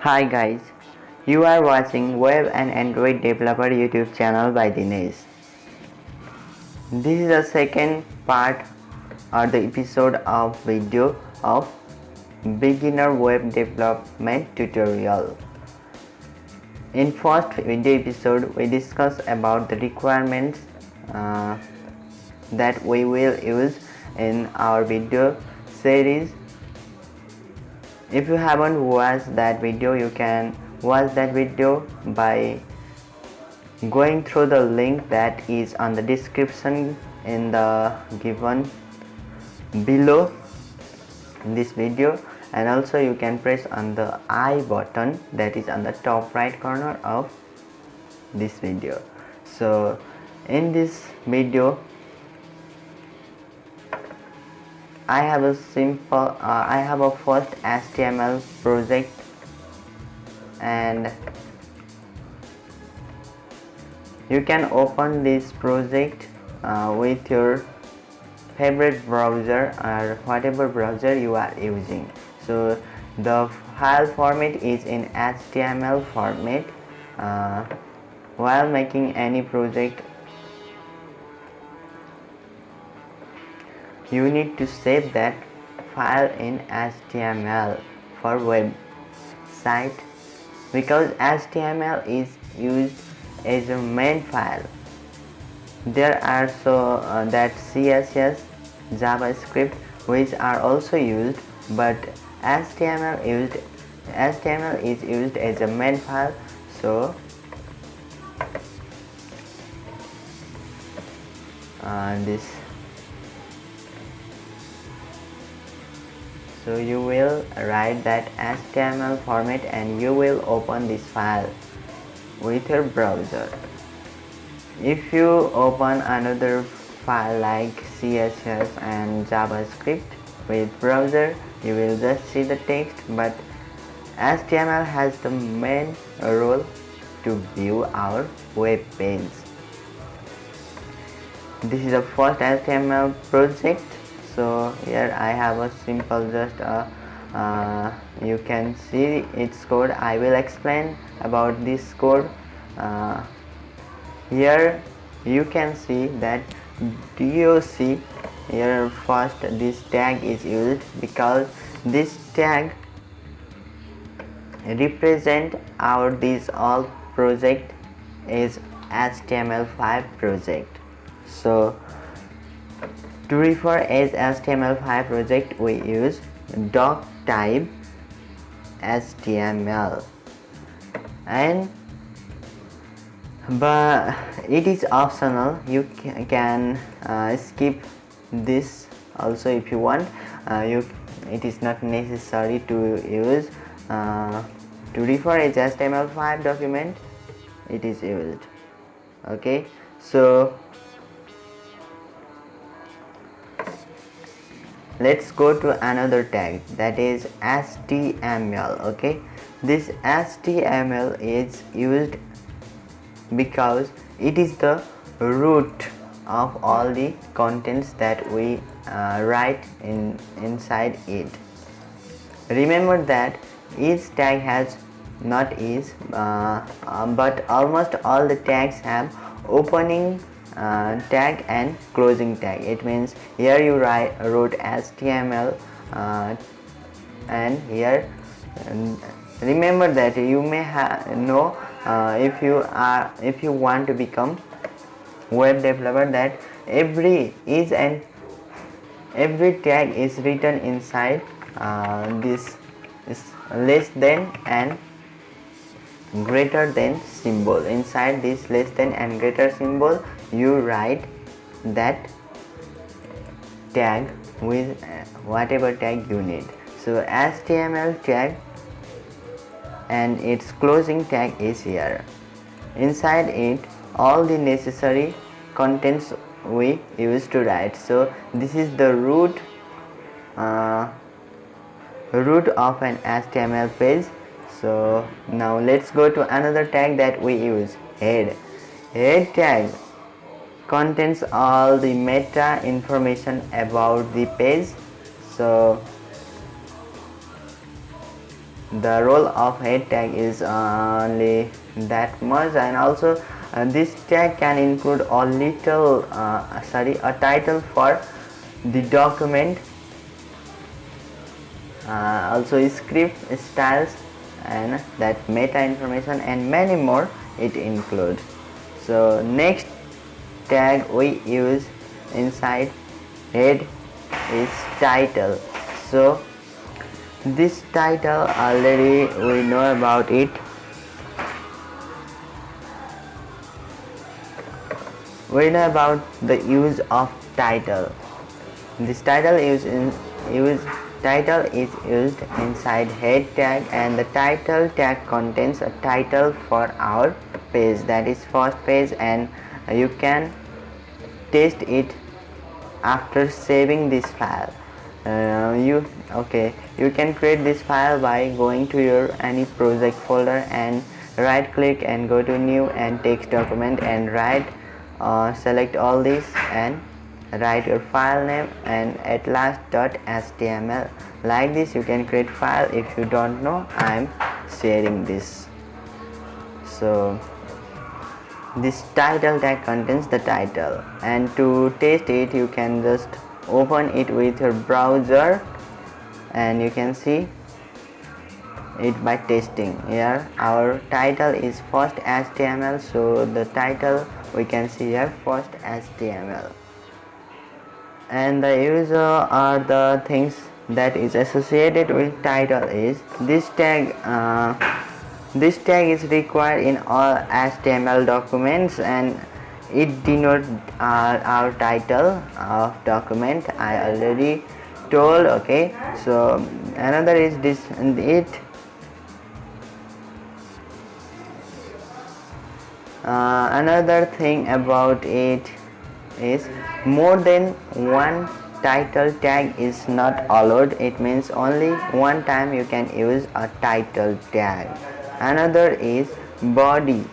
Hi guys, you are watching Web and Android Developer YouTube channel by Dinesh. This is the second part or the episode of video of beginner web development tutorial. In first video episode we discussed about the requirements that we will use in our video series. If you haven't watched that video, you can watch that video by going through the link that is on the description in the given below this video, and also you can press on the I button that is on the top right corner of this video. So in this video I have a first HTML project, and you can open this project with your favorite browser or whatever browser you are using. So the file format is in HTML format. While making any project, you need to save that file in HTML for website, because HTML is used as a main file. There are that CSS, JavaScript which are also used, but HTML is used as a main file. So So you will write that HTML format and you will open this file with your browser. If you open another file like CSS and JavaScript with browser, you will just see the text, but HTML has the main role to view our web page. This is the first HTML project. So here I have a simple you can see its code. I will explain about this code. Here you can see that DOC. Here first this tag is used because this tag represent this all project is HTML5 project. So to refer as HTML5 project, we use doc type HTML, but it is optional. You can skip this also if you want. It is not necessary to use to refer as HTML5 document. It is used. Okay, so let's go to another tag, that is HTML. Okay, this HTML is used because it is the root of all the contents that we write inside it. Remember that each tag has but almost all the tags have opening tag and closing tag. It means here you wrote HTML and here remember that you may know if you want to become web developer, that every tag is written inside this is less than and greater than symbol. Inside this less than and greater symbol you write that tag with whatever tag you need. So HTML tag and its closing tag is here. Inside it all the necessary contents we use to write. So this is the root of an HTML page. So now let's go to another tag that we use, head. Head tag contains all the meta information about the page. So the role of head tag is only that much. And also this tag can include a title for the document, also script styles, and that meta information and many more it includes. So next tag we use inside head is title. So this title already we know about it. We know about the use of title. This title is used inside head tag, and the title tag contains a title for our page, that is first page, and you can test it after saving this file. You can create this file by going to your any project folder and right click and go to new and text document and select all this and write your file name and at last .html. Like this you can create file. If you don't know, I am sharing this. So this title tag contains the title, and to test it you can just open it with your browser and you can see it by testing. Here our title is first HTML, so the title we can see here first HTML, and the user or the things that is associated with title is this tag. This tag is required in all HTML documents and it denotes our title of document. I already told. Okay, so another is this, and another thing about it is more than one title tag is not allowed. It means only one time you can use a title tag. Another is body.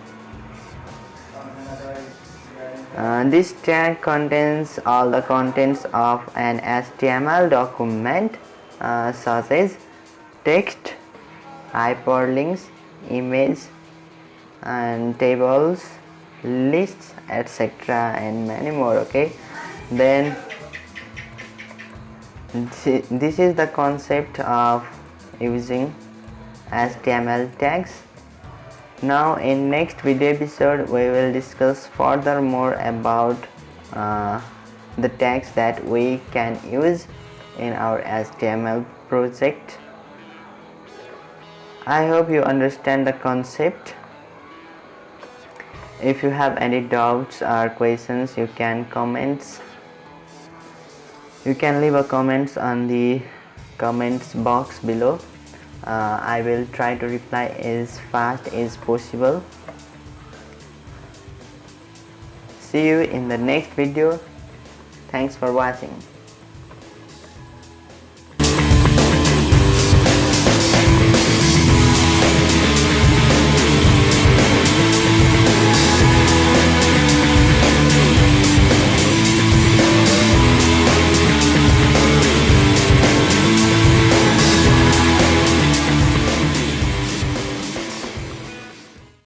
This tag contains all the contents of an HTML document, such as text, hyperlinks, image, and tables, lists, etc., and many more. Okay, then this is the concept of using HTML tags. Now in next video episode we will discuss further more about the tags that we can use in our HTML project. I hope you understand the concept. If you have any doubts or questions, you can leave a comments on the comments box below. I will try to reply as fast as possible. See you in the next video. Thanks for watching.